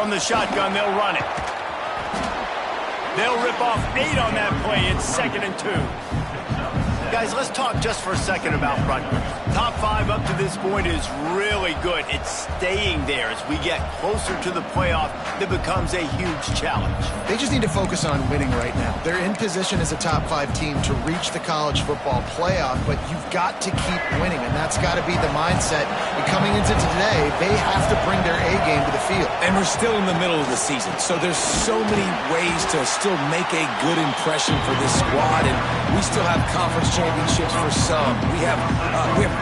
from the shotgun, they'll run it. They'll rip off 8 on that play. It's 2nd and 2. Guys, let's talk just for a second about Rutgers. Top 5 up to this point is really good. It's staying there as we get closer to the playoff. That becomes a huge challenge. They just need to focus on winning right now. They're in position as a top 5 team to reach the college football playoff, but you've got to keep winning, and that's got to be the mindset. And coming into today, they have to bring their A game to the field. And we're still in the middle of the season, so there's so many ways to still make a good impression for this squad, and we still have conference championships for some. We have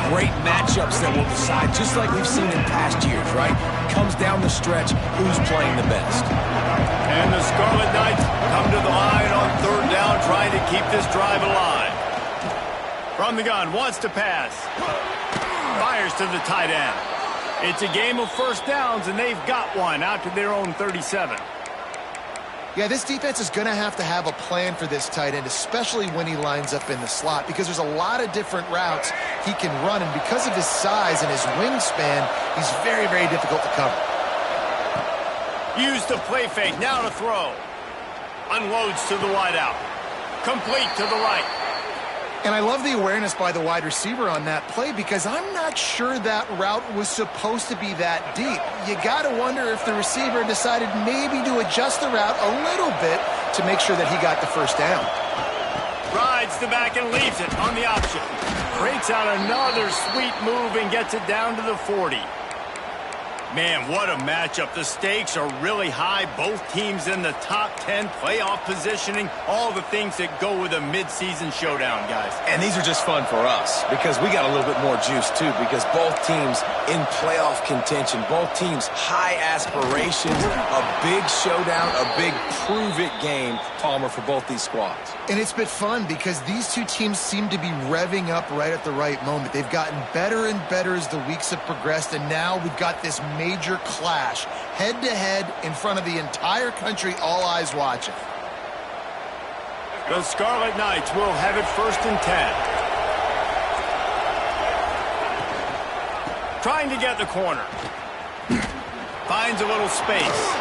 great matchups that will decide, just like we've seen in past years, right? Comes down the stretch, who's playing the best. And the Scarlet Knights come to the line on 3rd down, trying to keep this drive alive. From the gun, wants to pass. Fires to the tight end. It's a game of first downs, and they've got one out to their own 37. Yeah, this defense is going to have a plan for this tight end, especially when he lines up in the slot, because there's a lot of different routes he can run, and because of his size and his wingspan, he's very, very difficult to cover. Use the play fake, now to throw. Unloads to the wideout. Complete to the right. And I love the awareness by the wide receiver on that play, because I'm not sure that route was supposed to be that deep. You got to wonder if the receiver decided maybe to adjust the route a little bit to make sure that he got the first down. Rides the back and leaves it on the option. Breaks out another sweet move and gets it down to the 40. Man, what a matchup. The stakes are really high. Both teams in the top 10, playoff positioning, all the things that go with a mid-season showdown, guys. And these are just fun for us because we got a little bit more juice, too, because both teams in playoff contention, both teams high aspirations, a big showdown, a big prove-it game, Palmer, for both these squads. And it's been fun because these two teams seem to be revving up right at the right moment. They've gotten better and better as the weeks have progressed, and now we've got this major clash, head-to-head in front of the entire country, all eyes watching. The Scarlet Knights will have it 1st and 10. Trying to get the corner. Finds a little space.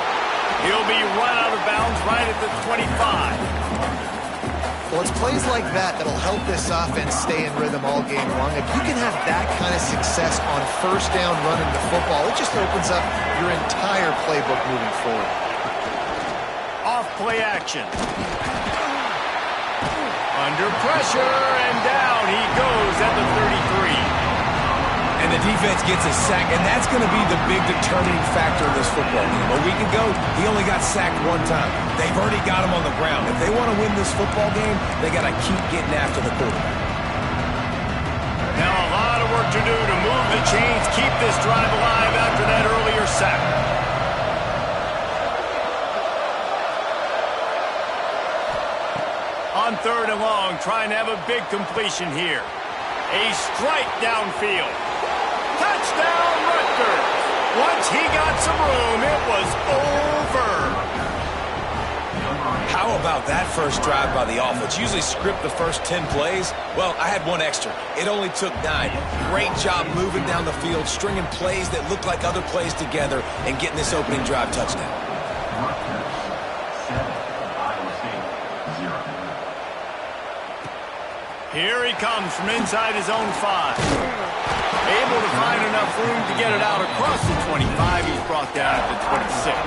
He'll be run out of bounds right at the 25. Well, it's plays like that that'll help this offense stay in rhythm all game long. If you can have that kind of success on first down running the football, it just opens up your entire playbook moving forward. Off play action. Under pressure, and down he goes at the 33. And the defense gets a sack, and that's going to be the big determining factor in this football game. A week ago, he only got sacked 1 time. They've already got him on the ground. If they want to win this football game, they got to keep getting after the quarterback. Now a lot of work to do to move the chains, keep this drive alive after that earlier sack. On 3rd and long, trying to have a big completion here. A strike downfield. Touchdown, Rutgers. Once he got some room, it was over. How about that first drive by the offense? Usually script the first 10 plays. Well, I had 1 extra. It only took 9. Great job moving down the field, stringing plays that look like other plays together, and getting this opening drive touchdown. Here he comes from inside his own 5. Able to find enough room to get it out across the 25. He's brought down at the 26.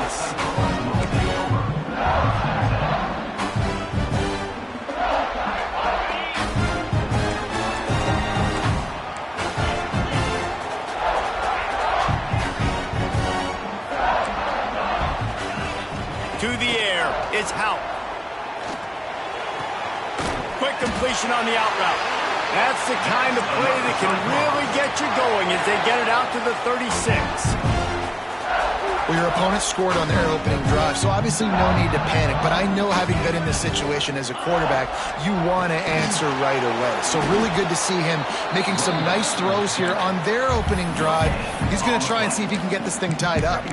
To the air, it's Hout. Quick completion on the out route. That's the kind of play that can really get you going as they get it out to the 36. Well, your opponent scored on their opening drive, so obviously no need to panic. But I know, having been in this situation as a quarterback, you want to answer right away. So really good to see him making some nice throws here on their opening drive. He's going to try and see if he can get this thing tied up.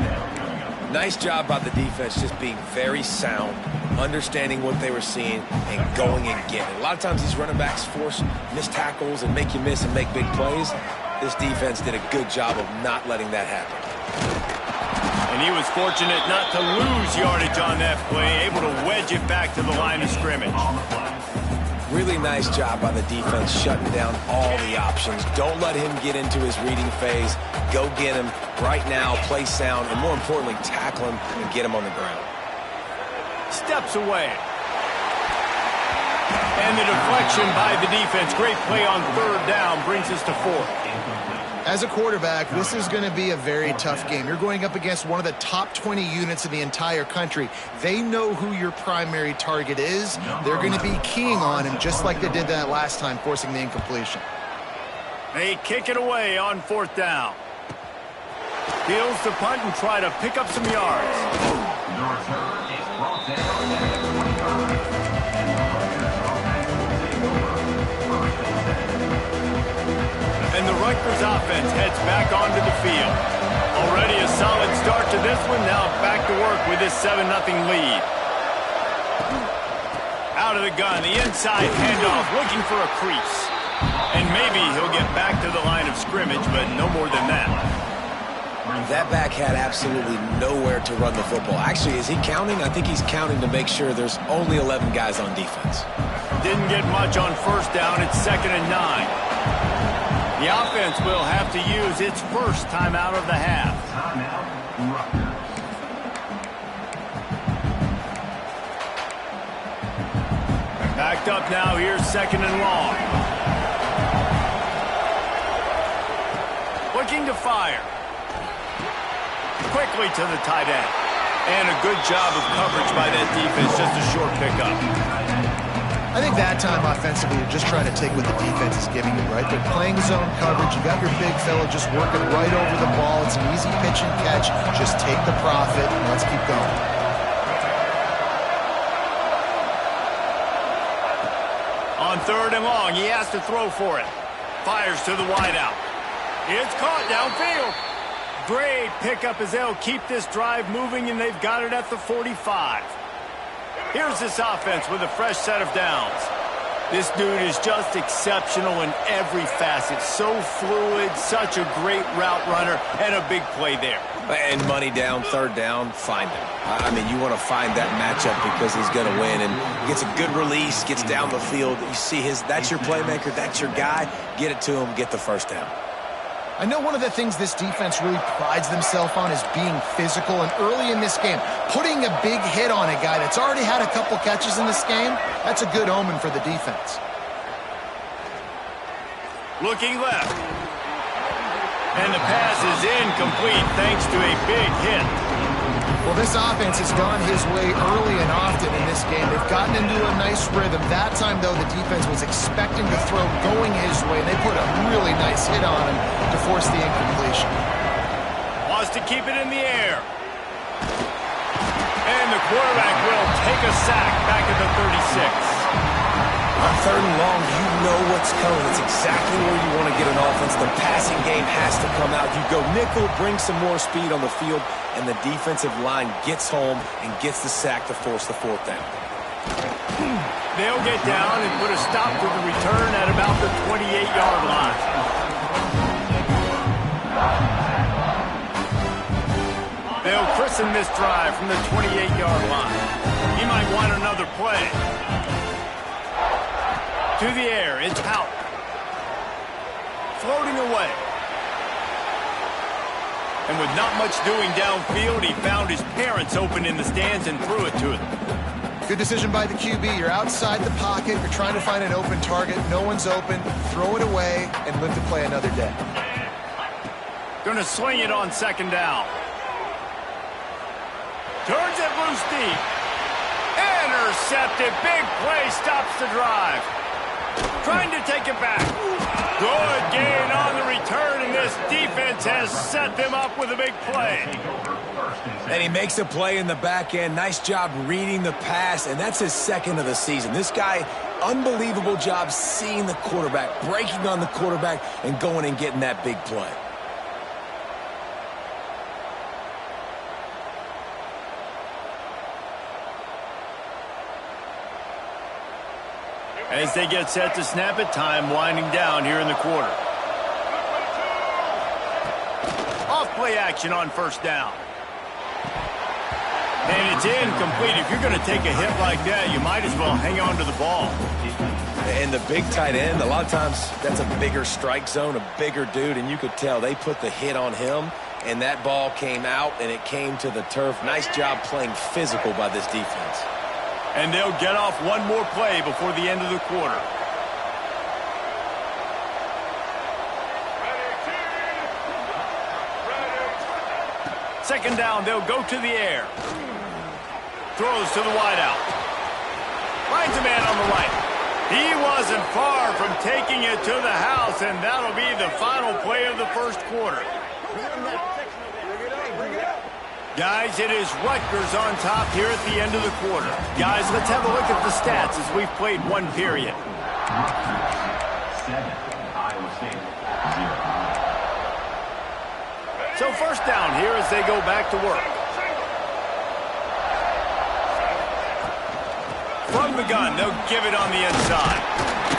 Nice job by the defense, just being very sound, understanding what they were seeing, and going and getting it. A lot of times these running backs force missed tackles and make you miss and make big plays. This defense did a good job of not letting that happen. And he was fortunate not to lose yardage on that play, able to wedge it back to the line of scrimmage. Really nice job by the defense shutting down all the options. Don't let him get into his reading phase. Go get him right now, play sound, and more importantly, tackle him and get him on the ground. Steps away. And the deflection by the defense. Great play on third down brings us to fourth. As a quarterback, this is going to be a very tough game. You're going up against one of the top 20 units in the entire country. They know who your primary target is. They're going to be keying on him just like they did that last time, forcing the incompletion. They kick it away on fourth down. Fields to punt and try to pick up some yards. And the Rutgers offense heads back onto the field. Already a solid start to this one. Now back to work with this 7-0 lead. Out of the gun, the inside handoff, looking for a crease. And maybe he'll get back to the line of scrimmage, but no more than that. That back had absolutely nowhere to run the football. Actually, is he counting? I think he's counting to make sure there's only 11 guys on defense. Didn't get much on first down. It's 2nd and 9. The offense will have to use its first timeout of the half. Backed up now. Here's 2nd and long. Looking to fire. Quickly to the tight end. And a good job of coverage by that defense. Just a short pickup. I think that time offensively, you're just trying to take what the defense is giving you, right? They're playing zone coverage. You got your big fella just working right over the ball. It's an easy pitch and catch. Just take the profit and let's keep going. On 3rd and long, he has to throw for it. Fires to the wideout. It's caught downfield. Great pickup as they'll keep this drive moving, and they've got it at the 45. Here's this offense with a fresh set of downs. This dude is just exceptional in every facet. So fluid, such a great route runner, and a big play there. And money down, 3rd down, find him. I mean, you want to find that matchup because he's going to win. And gets a good release, gets down the field. You see that's your playmaker, that's your guy. Get it to him, get the first down. I know one of the things this defense really prides themselves on is being physical, and early in this game, putting a big hit on a guy that's already had a couple catches in this game, that's a good omen for the defense. Looking left. And the pass is incomplete thanks to a big hit. Well, this offense has gone his way early and often in this game. They've gotten into a nice rhythm. That time, though, the defense was expecting to throw going his way. They put a really nice hit on him to force the incompletion. Wants to keep it in the air. And the quarterback will take a sack back at the 36. On 3rd and long, you know what's coming. It's exactly where you want to get an offense. The passing game has to come out. You go nickel, bring some more speed on the field, and the defensive line gets home and gets the sack to force the 4th down. They'll get down and put a stop to the return at about the 28-yard line. They'll christen this drive from the 28-yard line. He might want another play. To the air, it's out. Floating away. And with not much doing downfield, he found his parents open in the stands and threw it to them. Good decision by the QB. You're outside the pocket. You're trying to find an open target. No one's open. Throw it away and live to play another day. Going to swing it on 2nd down. Turns it loose deep. Intercepted. Big play stops the drive. Trying to take it back. Good gain on the return, and this defense has set them up with a big play. And he makes a play in the back end. Nice job reading the pass, and that's his 2nd of the season. This guy, unbelievable job seeing the quarterback, breaking on the quarterback, and going and getting that big play. As they get set to snap it, time winding down here in the quarter. Off play action on 1st down. And it's incomplete. If you're going to take a hit like that, you might as well hang on to the ball. And the big tight end, a lot of times that's a bigger strike zone, a bigger dude, and you could tell they put the hit on him, and that ball came out, and it came to the turf. Nice job playing physical by this defense. And they'll get off one more play before the end of the quarter. Second down, they'll go to the air. Throws to the wideout. Finds a man on the right. He wasn't far from taking it to the house, and that'll be the final play of the first quarter. Guys, it is Rutgers on top here at the end of the quarter. Guys, let's have a look at the stats as we've played one period. 7, Iowa State, 0. So first down here as they go back to work. From the gun, they'll give it on the inside.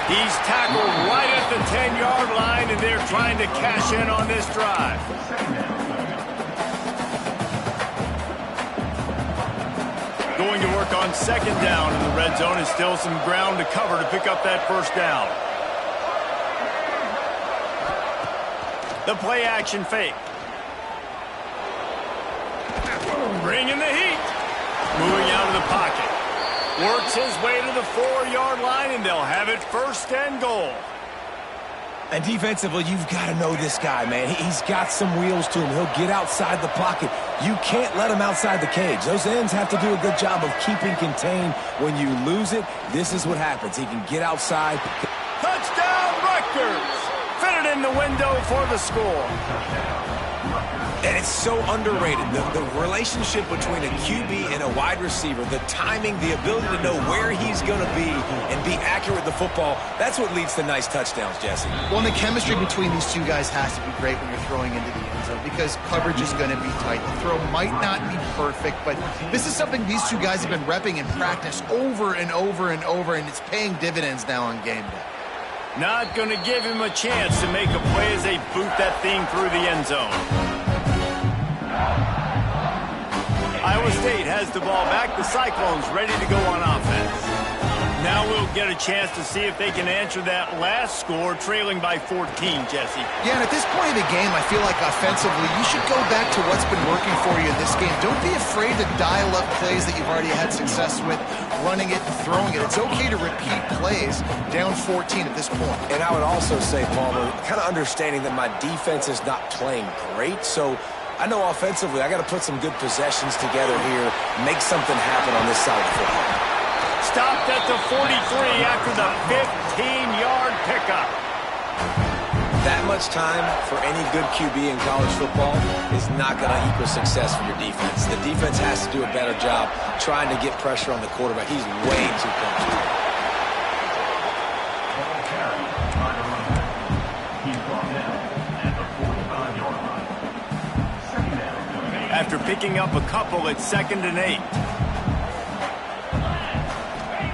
He's tackled right at the 10-yard line, and they're trying to cash in on this drive. Going to work on second down in the red zone, and still some ground to cover to pick up that first down. The play action fake. Bringing the heat. Moving out of the pocket. Works his way to the 4-yard line, and they'll have it first and goal. And defensively, you've got to know this guy, man. He's got some wheels to him. He'll get outside the pocket. You can't let him outside the cage. Those ends have to do a good job of keeping contained. When you lose it, this is what happens. He can get outside. Touchdown, Rutgers! Fitted in the window for the score. And it's so underrated. The relationship between a QB and a wide receiver, the timing, the ability to know where he's going to be and be accurate with the football, that's what leads to nice touchdowns, Jesse. Well, and the chemistry between these two guys has to be great when you're throwing into the end zone because coverage is going to be tight. The throw might not be perfect, but this is something these two guys have been repping in practice over and over and over, and it's paying dividends now on game day. Not going to give him a chance to make a play as they boot that thing through the end zone. Iowa State has the ball back. The Cyclones ready to go on offense. Now we'll get a chance to see if they can answer that last score, trailing by 14, Jesse. Yeah, and at this point in the game, I feel like offensively, you should go back to what's been working for you in this game. Don't be afraid to dial up plays that you've already had success with, running it and throwing it. It's okay to repeat plays down 14 at this point. And I would also say, Palmer, kind of understanding that my defense is not playing great, so I know offensively I got to put some good possessions together here, make something happen on this side of the football. Stopped at the 43 after the 15-yard pickup. That much time for any good QB in college football is not going to equal success for your defense. The defense has to do a better job trying to get pressure on the quarterback. He's way too comfortable. After picking up a couple, it's 2nd and 8.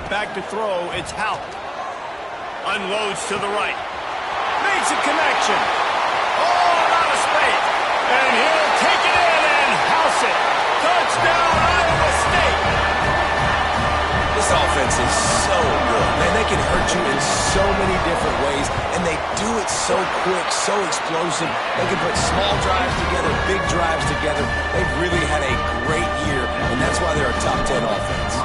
Back to throw, it's Houck. Unloads to the right. Makes a connection. Oh, out of space. And he'll take it in and house it. Touchdown, Iowa State. This offense is so good. Man, they can hurt you in so many different ways, and they do it so quick, so explosive. They can put small drives together, big drives together. They've really had a great year, and that's why they're a top 10 offense.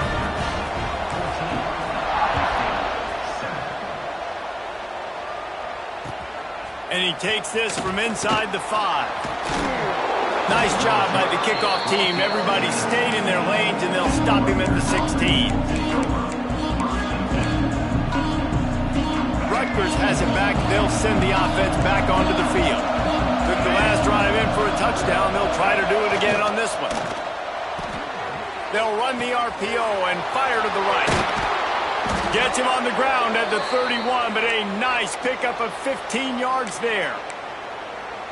And he takes this from inside the 5. Nice job by the kickoff team. Everybody stayed in their lanes, and they'll stop him at the 16. Rutgers has it back. They'll send the offense back onto the field. Took the last drive in for a touchdown. They'll try to do it again on this one. They'll run the RPO and fire to the right. Gets him on the ground at the 31, but a nice pickup of 15 yards there.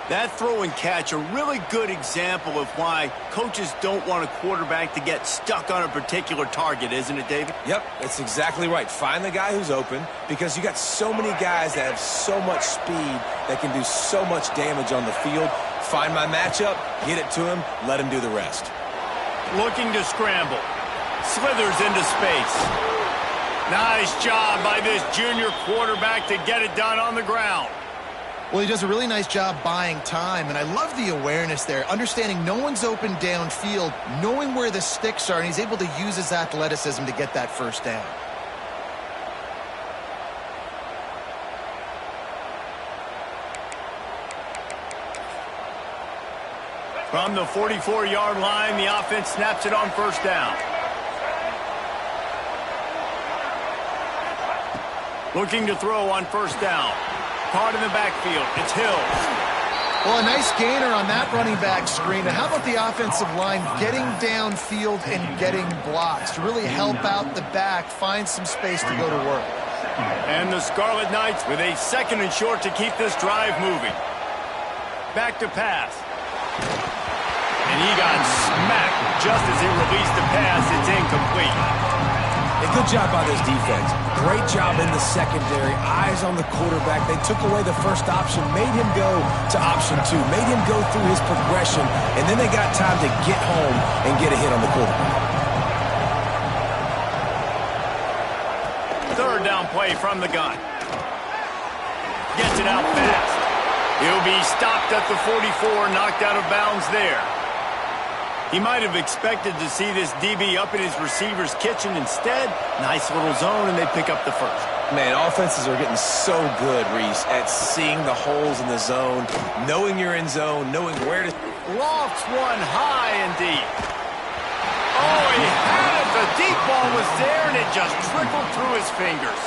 That throw and catch, a really good example of why coaches don't want a quarterback to get stuck on a particular target, isn't it, David? Yep, that's exactly right. Find the guy who's open, because you got so many guys that have so much speed that can do so much damage on the field. Find my matchup, get it to him, let him do the rest. looking to scramble. Slithers into space. Nice job by this junior quarterback to get it done on the ground. Well, he does a really nice job buying time, and I love the awareness there, understanding no one's open downfield, knowing where the sticks are, and he's able to use his athleticism to get that first down. From the 44-yard line, the offense snaps it on first down. Looking to throw on first down. Caught in the backfield. It's Hill. Well, a nice gainer on that running back screen. And how about the offensive line getting downfield and getting blocks to really help out the back, find some space to go to work. And the Scarlet Knights with a 2nd and short to keep this drive moving. Back to pass. And he got smacked just as he released the pass. It's incomplete. A good job by this defense. Great job in the secondary. Eyes on the quarterback. They took away the first option, made him go to option 2, made him go through his progression, and then they got time to get home and get a hit on the quarterback. 3rd down play from the gun. Gets it out fast. He'll be stopped at the 44, knocked out of bounds there. He might have expected to see this DB up in his receiver's kitchen. Instead, nice little zone, and they pick up the first. Man, offenses are getting so good, Reese, at seeing the holes in the zone, knowing you're in zone, knowing where to... Lofts one high and deep. Oh, he had it. The deep ball was there, and it just trickled through his fingers.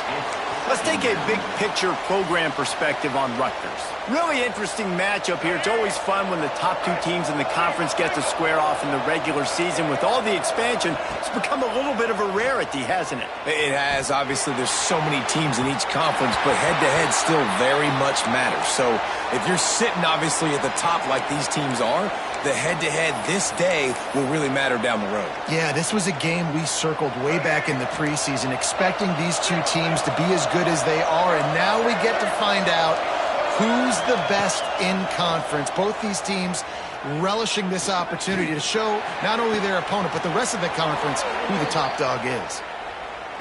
Let's take a big-picture program perspective on Rutgers. Really interesting matchup here. It's always fun when the top 2 teams in the conference get to square off in the regular season. With all the expansion, it's become a little bit of a rarity, hasn't it? It has. Obviously, there's so many teams in each conference, but head-to-head still very much matters. So if you're sitting, obviously, at the top like these teams are, the head-to-head this day will really matter down the road. Yeah, this was a game we circled way back in the preseason, expecting these 2 teams to be as good as they are, and now we get to find out who's the best in conference. Both these teams relishing this opportunity to show not only their opponent, but the rest of the conference who the top dog is.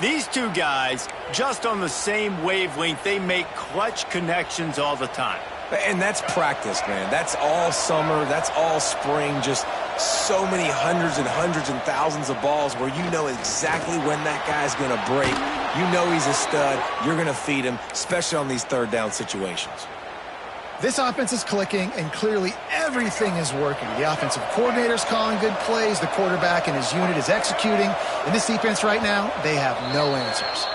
These 2 guys, just on the same wavelength, they make clutch connections all the time. And that's practice, man. That's all summer. That's all spring. Just so many hundreds and thousands of balls where you know exactly when that guy's going to break. You know he's a stud. You're going to feed him, especially on these 3rd down situations. This offense is clicking, and clearly everything is working. The offensive coordinator's calling good plays. The quarterback and his unit is executing. In this defense right now, they have no answers.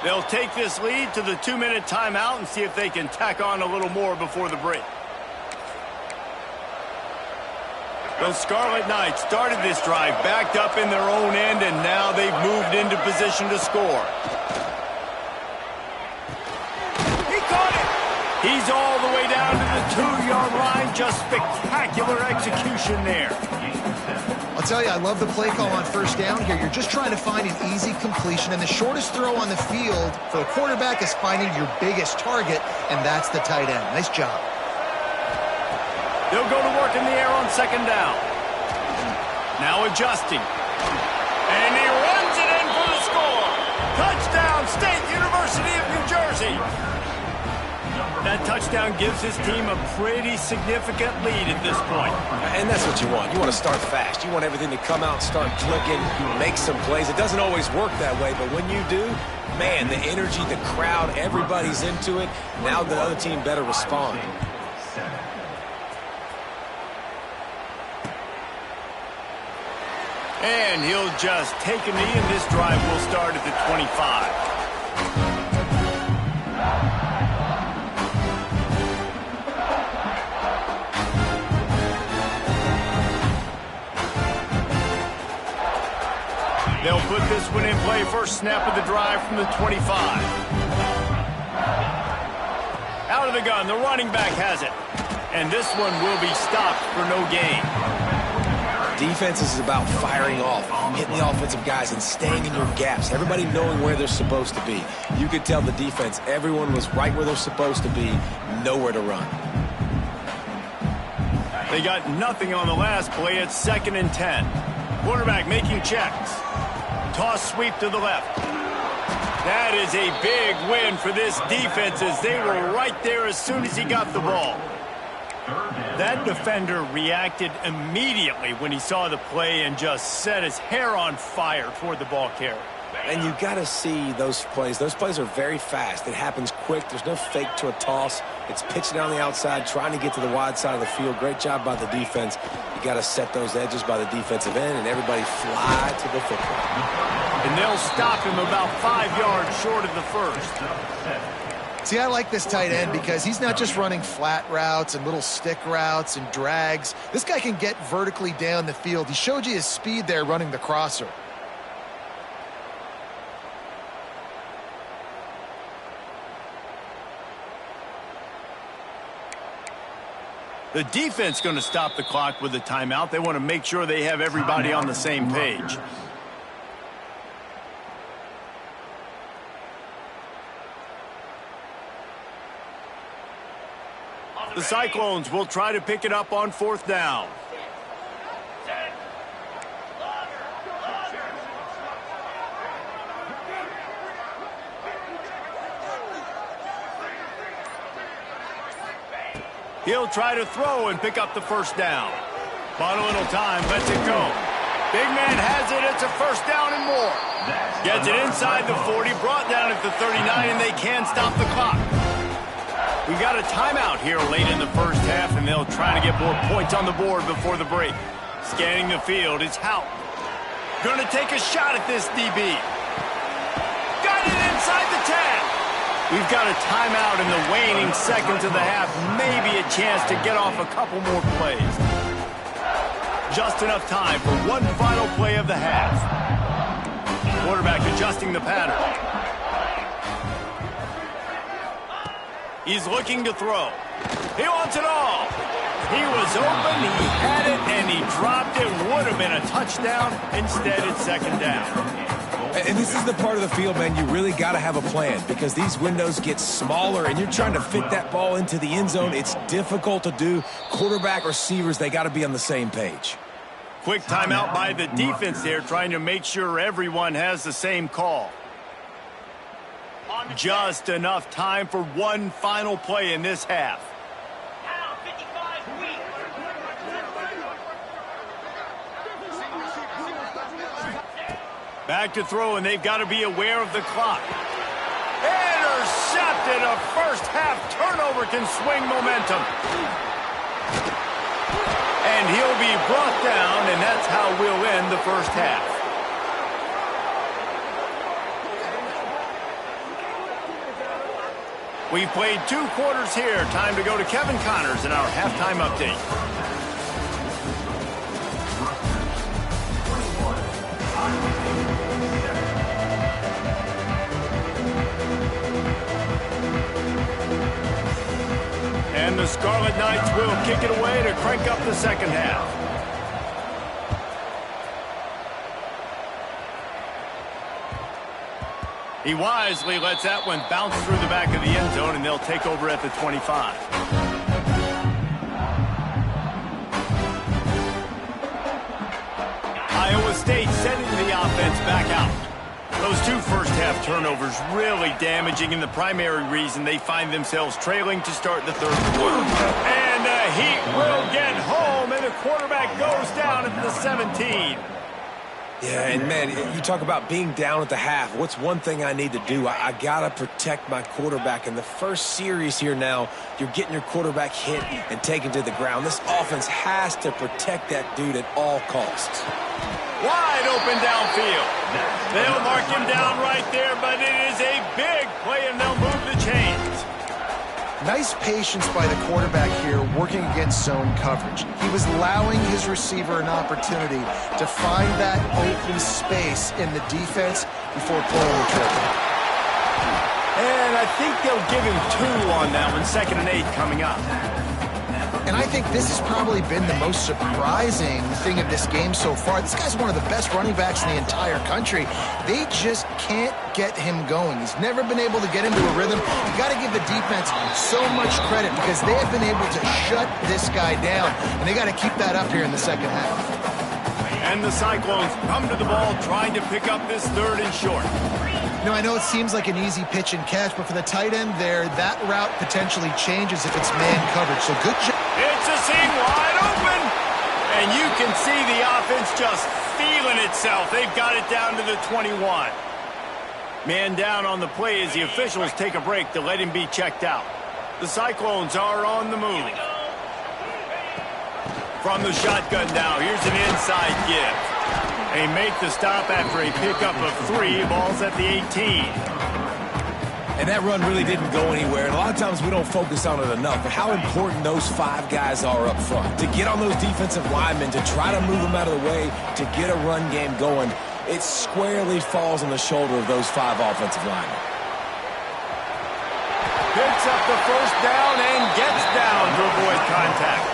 They'll take this lead to the 2-minute timeout and see if they can tack on a little more before the break. The Scarlet Knights started this drive backed up in their own end, and now they've moved into position to score. He caught it! He's all the way down to the 2-yard line. Just spectacular execution there. I'll tell you, I love the play call on first down here. You're just trying to find an easy completion, and the shortest throw on the field for the quarterback is finding your biggest target, and that's the tight end. Nice job. They'll go to work in the air on 2nd down. Now adjusting. And he runs it in for the score. Touchdown, State University of New Jersey. That touchdown gives his team a pretty significant lead at this point. And that's what you want. You want to start fast. You want everything to come out, start clicking, make some plays. It doesn't always work that way, but when you do, man, the energy, the crowd, everybody's into it. Now the other team better respond. And he'll just take a knee, and this drive will start at the 25. They'll put this one in play. First snap of the drive from the 25. Out of the gun, the running back has it. And this one will be stopped for no gain. Defense is about firing off, hitting the offensive guys, and staying in your gaps. Everybody knowing where they're supposed to be. You could tell the defense, everyone was right where they're supposed to be, nowhere to run. They got nothing on the last play. It's 2nd and 10. Quarterback making checks. Toss sweep to the left. That is a big win for this defense as they were right there as soon as he got the ball. That defender reacted immediately when he saw the play and just set his hair on fire toward the ball carrier. And you got to see those plays. Those plays are very fast. It happens quick. There's no fake to a toss. It's pitching down the outside, trying to get to the wide side of the field. Great job by the defense. You got to set those edges by the defensive end, and everybody fly to the football. And they'll stop him about 5 yards short of the first. See, I like this tight end because he's not just running flat routes and little stick routes and drags. This guy can get vertically down the field. He showed you his speed there running the crosser. The defense going to stop the clock with a timeout. They want to make sure they have everybody on the same page. The Cyclones will try to pick it up on 4th down. He'll try to throw and pick up the first down. Bought a little time, lets it go. Big man has it, it's a first down and more. Gets it inside the 40, brought down at the 39, and they can stop the clock. We got a timeout here late in the first half, and they'll try to get more points on the board before the break. Scanning the field, it's Hout. Gonna take a shot at this DB. Got it inside the 10. We've got a timeout in the waning seconds of the half. Maybe a chance to get off a couple more plays. Just enough time for one final play of the half. Quarterback adjusting the pattern. He's looking to throw. He wants it all. He was open, he had it, and he dropped it. Would have been a touchdown. Instead, it's second down. And this is the part of the field, man, you really got to have a plan because these windows get smaller and you're trying to fit that ball into the end zone. It's difficult to do. Quarterback, receivers, they got to be on the same page. Quick timeout by the defense there, trying to make sure everyone has the same call. Just enough time for one final play in this half. Back to throw, and they've got to be aware of the clock. Intercepted! A first-half turnover can swing momentum. And he'll be brought down, and that's how we'll end the first half. We've played 2 quarters here. Time to go to Kevin Connors in our halftime update. And the Scarlet Knights will kick it away to crank up the second half. He wisely lets that one bounce through the back of the end zone, and they'll take over at the 25. Iowa State sending the offense back out. Those 2 first-half turnovers really damaging, and the primary reason they find themselves trailing to start the third quarter. And the Heat will get home, and the quarterback goes down at the 17. Yeah, and man, you talk about being down at the half. What's one thing I need to do? I got to protect my quarterback. In the first series here now, you're getting your quarterback hit and taken to the ground. This offense has to protect that dude at all costs. Wide open downfield. They'll mark him down right there, but it is a big play, and they'll move the chains. Nice patience by the quarterback here working against zone coverage. He was allowing his receiver an opportunity to find that open space in the defense before pulling the trigger. And I think they'll give him 2 on that one, 2nd and 8 coming up. And I think this has probably been the most surprising thing of this game so far. This guy's one of the best running backs in the entire country. They just can't get him going. He's never been able to get into a rhythm. You got to give the defense so much credit because they have been able to shut this guy down. And they got to keep that up here in the second half. And the Cyclones come to the ball trying to pick up this 3rd and short. You know, I know it seems like an easy pitch and catch, but for the tight end there, that route potentially changes if it's man coverage. So good job. It's a seam wide open. And you can see the offense just feeling itself. They've got it down to the 21. Man down on the play as the officials take a break to let him be checked out. The Cyclones are on the move. From the shotgun now, here's an inside give. They make the stop after a pickup of 3. Ball's at the 18. And that run really didn't go anywhere. And a lot of times we don't focus on it enough, but how important those 5 guys are up front. To get on those defensive linemen, to try to move them out of the way, to get a run game going, it squarely falls on the shoulder of those 5 offensive linemen. Picks up the first down and gets down to avoid contact.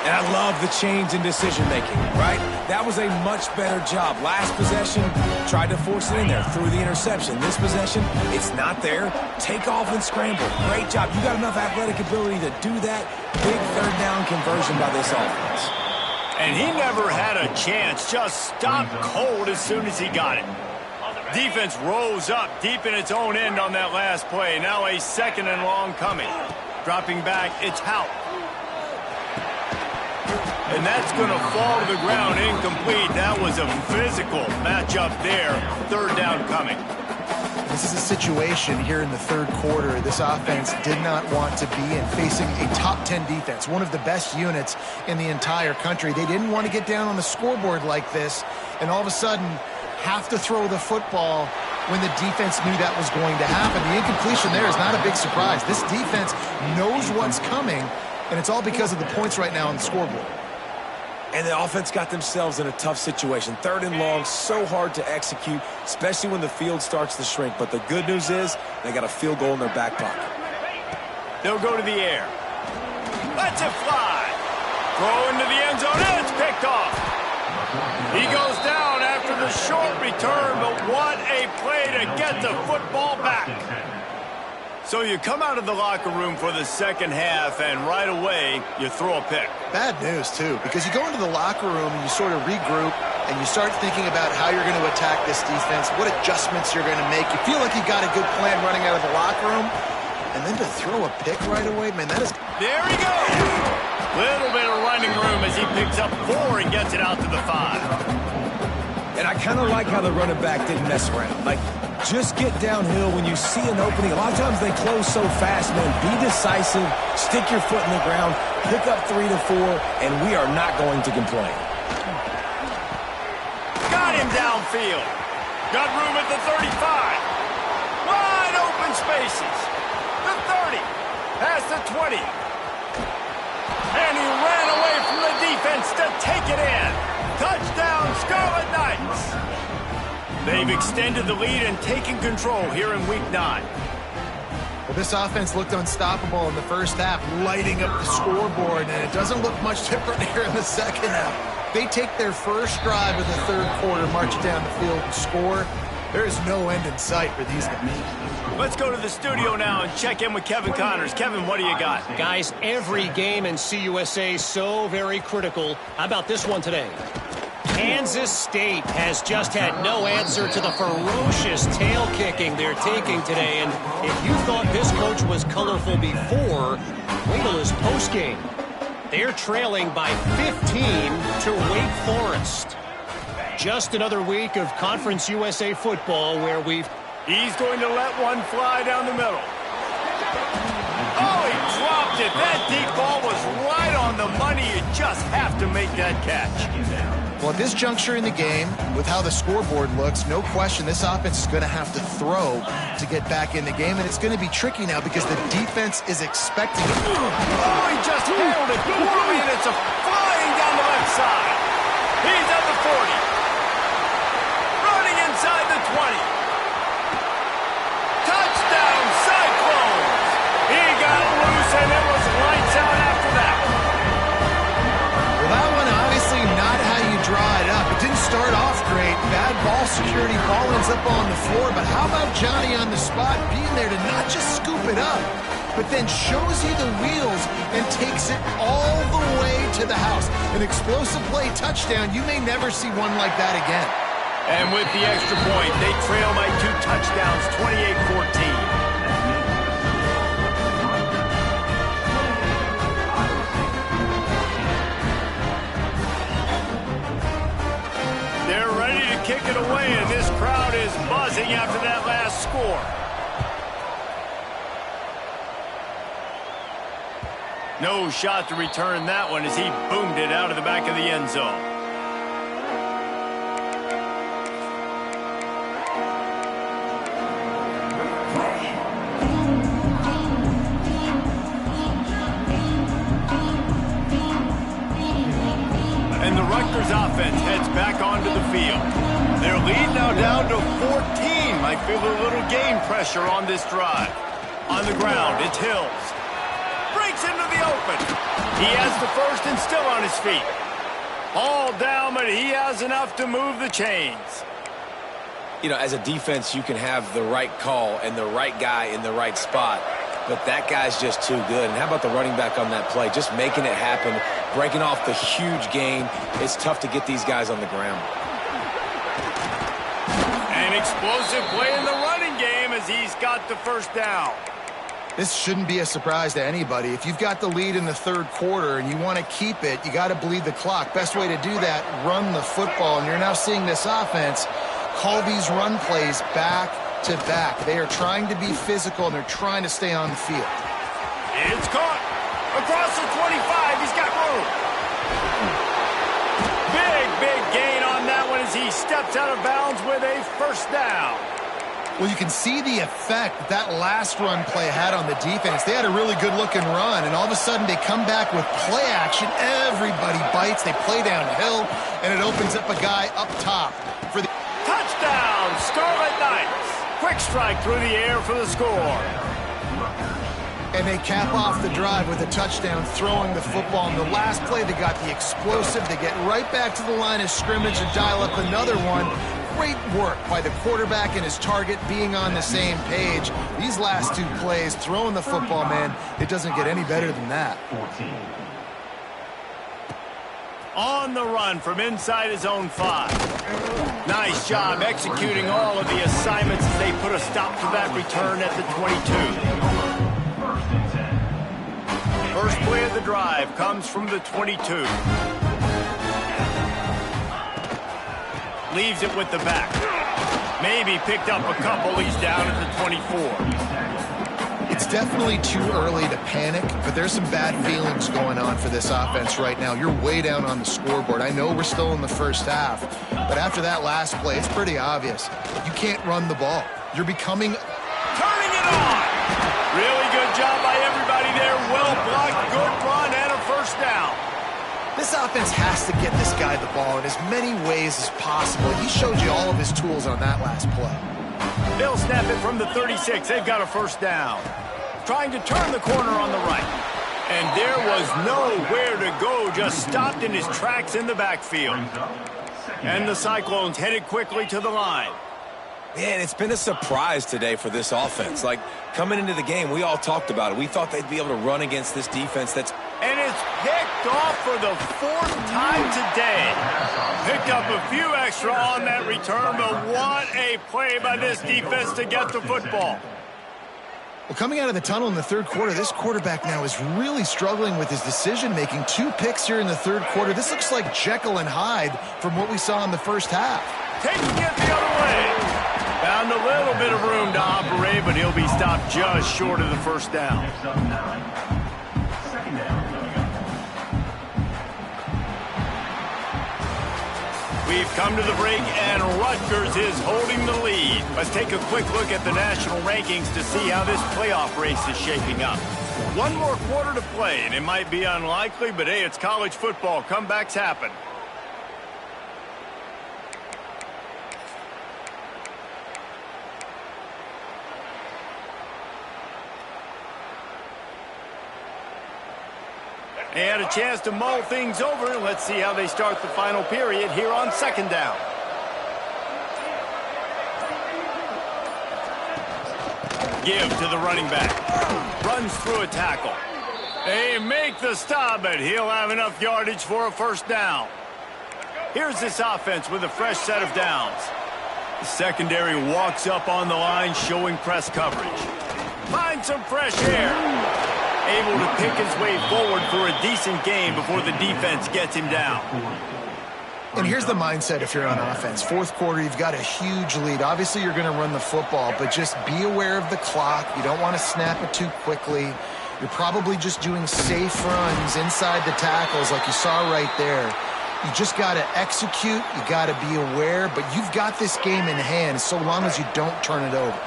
And I love the change in decision-making, right? That was a much better job. Last possession, tried to force it in there, threw the interception. This possession, it's not there. Take off and scramble. Great job. You got enough athletic ability to do that. Big 3rd down conversion by this offense. And he never had a chance. Just stopped cold as soon as he got it. Defense rose up deep in its own end on that last play. Now a 2nd and long coming. Dropping back, it's Hout. And that's going to fall to the ground incomplete. That was a physical matchup there. 3rd down coming. This is a situation here in the 3rd quarter this offense did not want to be in, facing a top 10 defense, one of the best units in the entire country. They didn't want to get down on the scoreboard like this, and all of a sudden have to throw the football when the defense knew that was going to happen. The incompletion there is not a big surprise. This defense knows what's coming, and it's all because of the points right now on the scoreboard. And the offense got themselves in a tough situation. 3rd and long, so hard to execute, especially when the field starts to shrink. But the good news is they got a field goal in their back pocket. They'll go to the air. Lets it fly. Throw into the end zone, and it's picked off. He goes down after the short return, but what a play to get the football back. So you come out of the locker room for the 2nd half, and right away, you throw a pick. Bad news, too, because you go into the locker room and you sort of regroup and you start thinking about how you're going to attack this defense, what adjustments you're going to make. You feel like you got a good plan running out of the locker room, and then to throw a pick right away, man, that is... There he goes! Little bit of running room as he picks up 4 and gets it out to the 5. And I kind of like how the running back didn't mess around. Like, just get downhill when you see an opening. A lot of times they close so fast, man. Be decisive, stick your foot in the ground, pick up 3 to 4, and we are not going to complain. Got him downfield. Got room at the 35. Wide open spaces. The 30. Past the 20. And he ran away from the defense to take it in. Touchdown, Scarlet Knights. They've extended the lead and taken control here in Week 9. Well, this offense looked unstoppable in the first half, lighting up the scoreboard, and it doesn't look much different here in the second half. They take their first drive of the 3rd quarter, march down the field and score. There is no end in sight for these guys. Let's go to the studio now and check in with Kevin Connors. Kevin, what do you got? Guys, every game in CUSA so very critical. How about this one today? Kansas State has just had no answer to the ferocious tail kicking they're taking today. And if you thought this coach was colorful before, wait till his postgame. They're trailing by 15 to Wake Forest. Just another week of Conference USA football where He's going to let one fly down the middle. Oh, he dropped it. That deep ball was right on the money. You just have to make that catch. Well, at this juncture in the game, with how the scoreboard looks, no question this offense is going to have to throw to get back in the game, and it's going to be tricky now because the defense is expecting it. Oh, he just handled it poorly, and it's a flying down the left side. He's at the 40. Running inside the 20. Touchdown, Cyclones! He got loose, and it was lights out after that. Well, that one obviously not how you draw it up. It didn't start off great. Bad ball security. Ball ends up on the floor. But how about Johnny on the spot being there to not just scoop it up, but then shows you the wheels and takes it all the way to the house. An explosive play touchdown. You may never see one like that again. And with the extra point, they trail by 2 touchdowns, 28-14. They're ready to kick it away, and this crowd is buzzing after that last score. No shot to return that one as he boomed it out of the back of the end zone. And the Rutgers offense heads back onto the field. Their lead now down to 14. Might feel a little game pressure on this drive. On the ground, it's Hills. Breaks into the open. He has the first and still on his feet. All down, but he has enough to move the chains. You know, as a defense, you can have the right call and the right guy in the right spot, but that guy's just too good. And how about the running back on that play? Just making it happen, breaking off the huge gain. It's tough to get these guys on the ground. An explosive play in the running game as he's got the first down. This shouldn't be a surprise to anybody. If you've got the lead in the third quarter and you want to keep it, you got to bleed the clock. Best way to do that, run the football. And you're now seeing this offense call these run plays back to back. They are trying to be physical, and they're trying to stay on the field. It's caught. Across the 25. He's got room. Big gain on that one as he steps out of bounds with a first down. Well, you can see the effect that last run play had on the defense. They had a really good-looking run, and all of a sudden they come back with play action. Everybody bites. They play downhill, and it opens up a guy up top for the touchdown. Scarlet Knights. Quick strike through the air for the score. And they cap off the drive with a touchdown, throwing the football. In the last play, they got the explosive. They get right back to the line of scrimmage and dial up another one. Great work by the quarterback and his target being on the same page. These last 2 plays, throwing the football, man, it doesn't get any better than that. On the run from inside his own 5. Nice job executing all of the assignments as they put a stop to that return at the 22. First play of the drive comes from the 22. Leaves it with the back. Maybe picked up a couple. He's down at the 24. It's definitely too early to panic, but there's some bad feelings going on for this offense right now. You're way down on the scoreboard. I know we're still in the first half, but after that last play, it's pretty obvious. You can't run the ball. You're becoming... Turning it on! Really good job by everybody there. Well blocked, good run, and a first down. This offense has to get this guy the ball in as many ways as possible. He showed you all of his tools on that last play. They'll snap it from the 36. They've got a first down. Trying to turn the corner on the right. And there was nowhere to go, just stopped in his tracks in the backfield. And the Cyclones headed quickly to the line. Man, it's been a surprise today for this offense. Like, coming into the game, we all talked about it. We thought they'd be able to run against this defense that's... And it's picked off for the 4th time today. Picked up a few extra on that return, but what a play by this defense to get the football. Well, coming out of the tunnel in the third quarter, this quarterback now is really struggling with his decision-making. 2 picks here in the third quarter. This looks like Jekyll and Hyde from what we saw in the first half. Taking it the other way. Found a little bit of room to operate, but he'll be stopped just short of the first down. We've come to the break, and Rutgers is holding the lead. Let's take a quick look at the national rankings to see how this playoff race is shaping up. 1 more quarter to play, and it might be unlikely, but hey, it's college football. Comebacks happen. They had a chance to mull things over. Let's see how they start the final period here on second down. give to the running back. Runs through a tackle. They make the stop, but he'll have enough yardage for a first down. Here's this offense with a fresh set of downs. The secondary walks up on the line, showing press coverage. Finds some fresh air. Able to pick his way forward for a decent game before the defense gets him down. And here's the mindset if you're on offense. Fourth quarter, you've got a huge lead. Obviously, you're going to run the football, but just be aware of the clock. You don't want to snap it too quickly. You're probably just doing safe runs inside the tackles like you saw right there. You just got to execute. You got to be aware, but you've got this game in hand so long as you don't turn it over.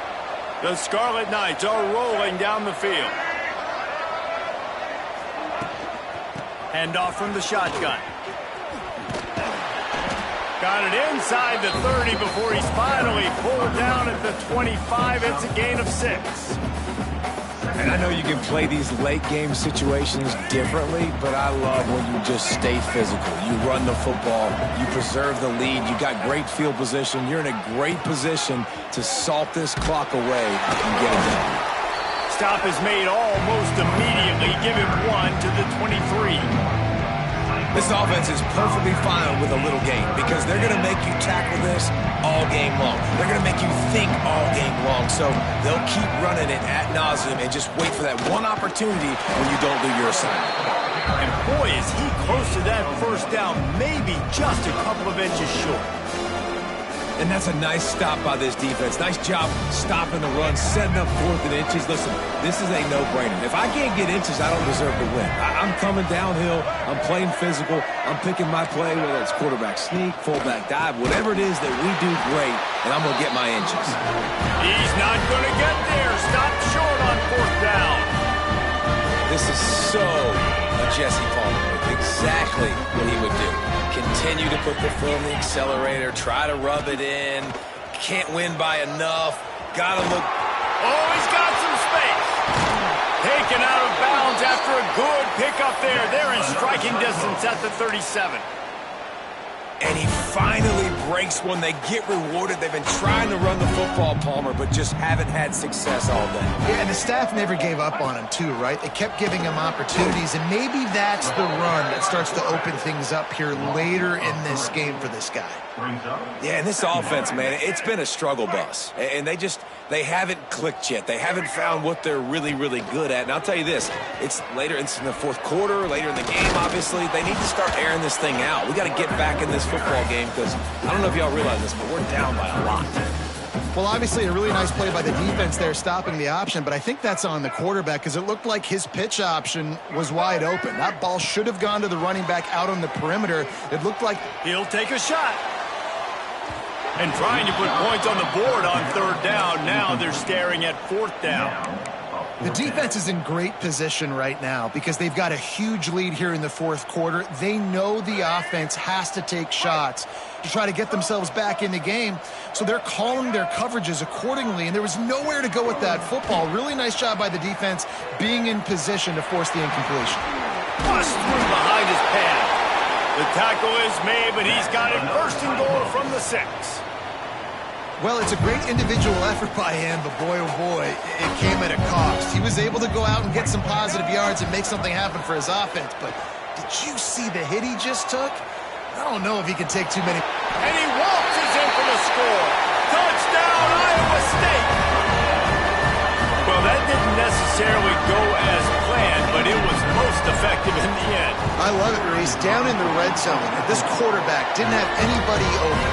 The Scarlet Knights are rolling down the field. Handoff from the shotgun. Got it inside the 30 before he's finally pulled down at the 25. It's a gain of 6. And I know you can play these late game situations differently, but I love when you just stay physical. You run the football, you preserve the lead, you got great field position. You're in a great position to salt this clock away and get it done. Stop is made almost immediately. Give him 1 to the 23. This offense is perfectly fine with a little game because they're going to make you tackle this all game long. They're going to make you think all game long. So they'll keep running it ad nauseum and just wait for that one opportunity when you don't do your assignment. And boy, is he close to that first down, maybe just a couple of inches short. And that's a nice stop by this defense. Nice job stopping the run, setting up 4th and inches. Listen, this is a no-brainer. If I can't get inches, I don't deserve to win. I'm coming downhill. I'm playing physical. I'm picking my play, whether it's quarterback sneak, fullback dive, whatever it is that we do great, and I'm going to get my inches. He's not going to get there. Stop short on 4th down. This is so a Jesse Palmer move. Exactly what he would do. Continue to put the foot on the accelerator, try to rub it in, can't win by enough, gotta look. Oh, he's got some space. Taken out of bounds after a good pickup there. They're in striking distance at the 37. And he finally breaks one. They get rewarded. They've been trying to run the football, Palmer, but just haven't had success all day. Yeah, and the staff never gave up on him, too, right? They kept giving him opportunities, and maybe that's the run that starts to open things up here later in this game for this guy. Yeah, and this offense, man, it's been a struggle bus. And they haven't clicked yet. They haven't found what they're really, really good at. And I'll tell you this, it's in the fourth quarter, later in the game, obviously. They need to start airing this thing out. We got to get back in this football game because I don't know if y'all realize this, but we're down by a lot. Well, obviously, a really nice play by the defense there, stopping the option, but I think that's on the quarterback because it looked like his pitch option was wide open. That ball should have gone to the running back out on the perimeter. It looked like he'll take a shot. And trying to put points on the board on 3rd down. Now they're staring at 4th down. The defense is in great position right now because they've got a huge lead here in the 4th quarter. They know the offense has to take shots to try to get themselves back in the game. So they're calling their coverages accordingly, and there was nowhere to go with that football. Really nice job by the defense being in position to force the incompletion. Bust through behind his pad. The tackle is made, but he's got it 1st and goal from the 6. Well, it's a great individual effort by him, but boy, oh boy, it came at a cost. He was able to go out and get some positive yards and make something happen for his offense, but did you see the hit he just took? I don't know if he can take too many. And he waltzes in for the score. Touchdown, Iowa State! Well, that didn't necessarily go as planned, but it was most effective in the end. I love it, Reese. Down in the red zone, this quarterback didn't have anybody open.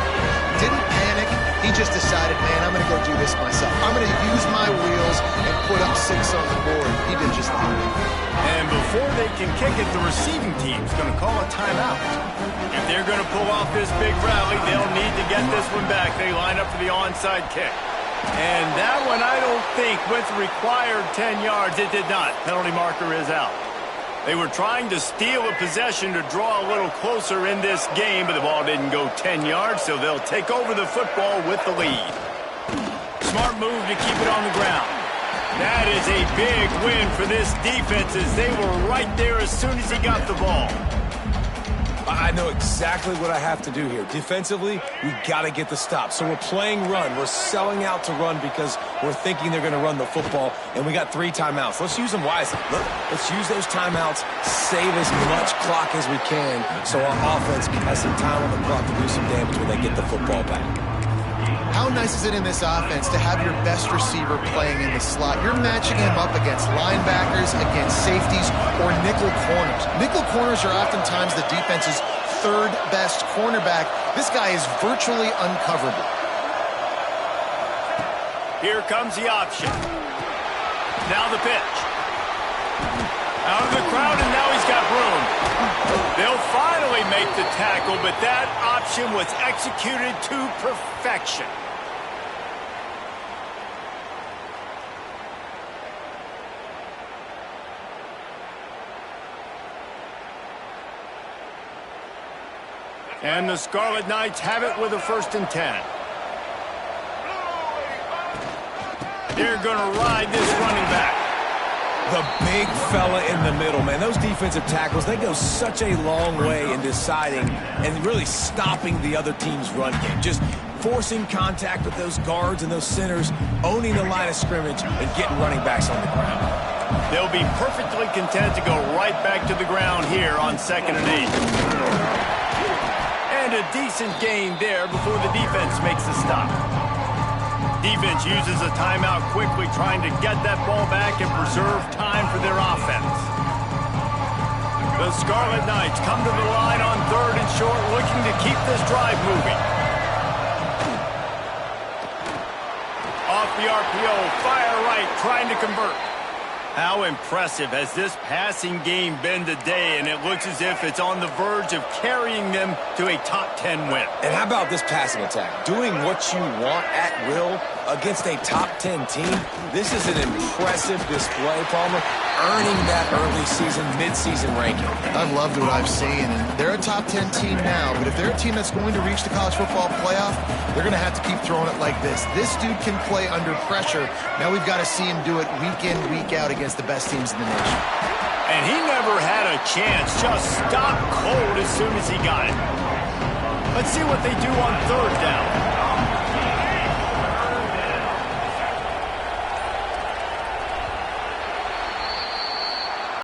Didn't panic. He just decided, man, I'm going to go do this myself. I'm going to use my wheels and put up 6 on the board. He did just that. And before they can kick it, the receiving team's going to call a timeout. If they're going to pull off this big rally, they'll need to get this one back. They line up for the onside kick. And that one, I don't think, went the required 10 yards. It did not. Penalty marker is out. They were trying to steal a possession to draw a little closer in this game, but the ball didn't go 10 yards, so they'll take over the football with the lead. Smart move to keep it on the ground. That is a big win for this defense as they were right there as soon as he got the ball. I know exactly what I have to do here. Defensively, we got to get the stop. So we're playing run. We're selling out to run because we're thinking they're going to run the football, and we got 3 timeouts. Let's use them wisely. Let's use those timeouts, save as much clock as we can so our offense has some time on the clock to do some damage when they get the football back. How nice is it in this offense to have your best receiver playing in the slot? You're matching him up against linebackers, against safeties, or nickel corners. Nickel corners are oftentimes the defense's 3rd best cornerback. This guy is virtually uncoverable. Here comes the option. Now the pitch. Out of the crowd, and now he's got room. They'll finally make the tackle, but that option was executed to perfection. And the Scarlet Knights have it with a 1st and 10. They're going to ride this running back. The big fella in the middle, man. Those defensive tackles, they go such a long way in deciding and really stopping the other team's run game. Just forcing contact with those guards and those centers, owning the line of scrimmage, and getting running backs on the ground. They'll be perfectly content to go right back to the ground here on 2nd and 8. And a decent gain there before the defense makes the stop. Defense uses a timeout quickly, trying to get that ball back and preserve time for their offense. The Scarlet Knights come to the line on 3rd and short, looking to keep this drive moving. Off the RPO, fire right, trying to convert. How impressive has this passing game been today, and it looks as if it's on the verge of carrying them to a top 10 win. And how about this passing attack? Doing what you want at will against a top 10 team. This is an impressive display, Palmer, earning that early season, mid-season ranking. I've loved what I've seen, and they're a top 10 team now, but if they're a team that's going to reach the college football playoff, they're going to have to keep throwing it like this. This dude can play under pressure. Now we've got to see him do it week in, week out against the best teams in the nation. And he never had a chance, just stopped cold as soon as he got it. Let's see what they do on 3rd down.